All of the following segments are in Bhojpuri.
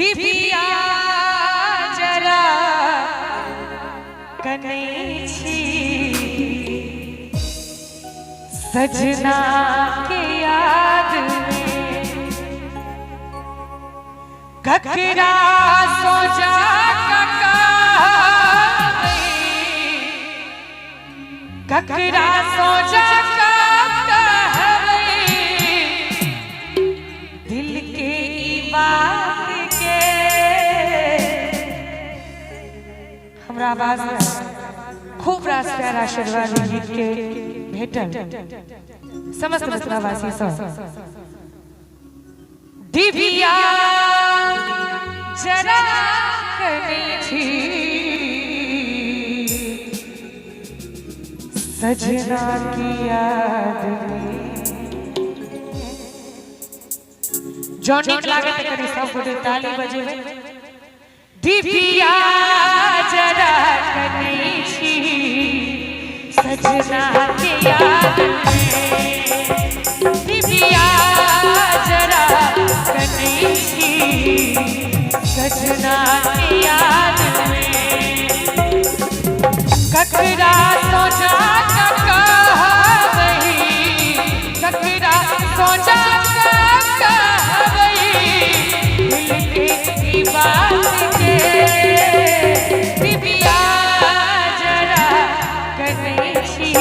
दिव्या जरा कने छी सजना के याद में ककरा सो जा ककरा सो जा दिल के बात के हमरा आवाज खूब रास प्यार आशीर्वाद गीत के भेटल समस्त मित्रवासी सब दिव्या जरा कने छी सजना की याद में जो नीक लागत करी सब गोटे ताली बजेबे दिव्या जरा कने छी सजना की याद में दिव्या जरा कने छी सजना की याद में ककरा सो जा ककरा सो जा बात के दिव्या जरा कने छी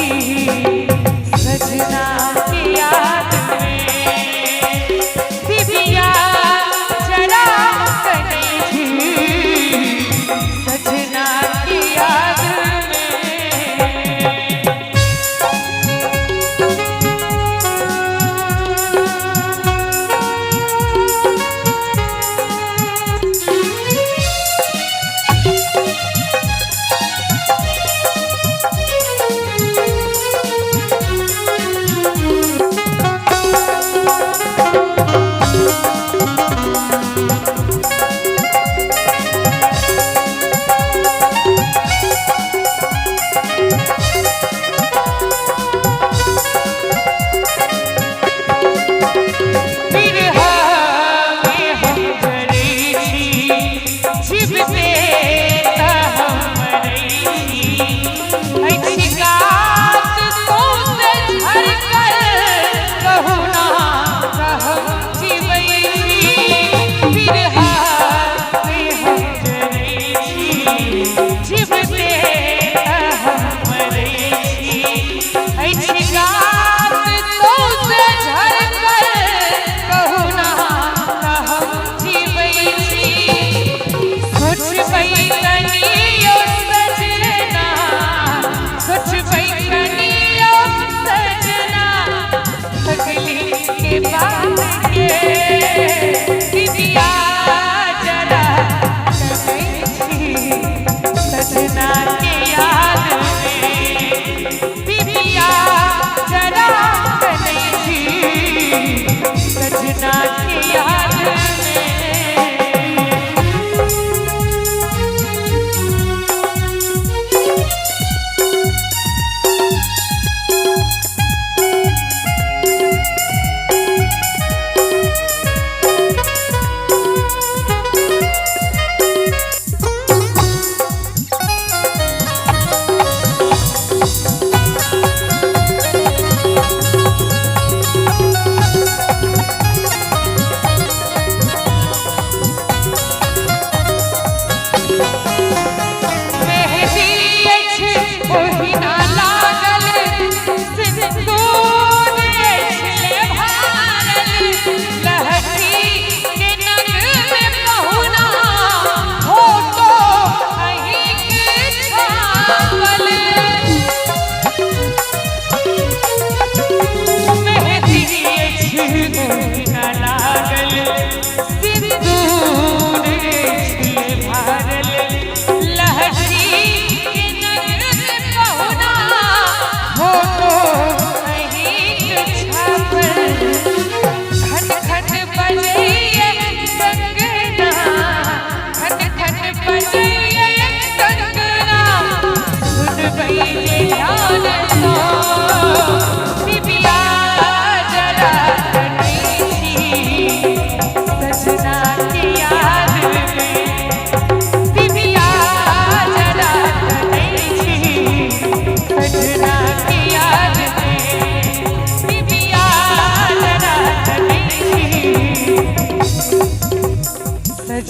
सजना की याद में दिव्या जरा कने छी सजना की याद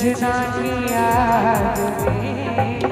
सजना की याद में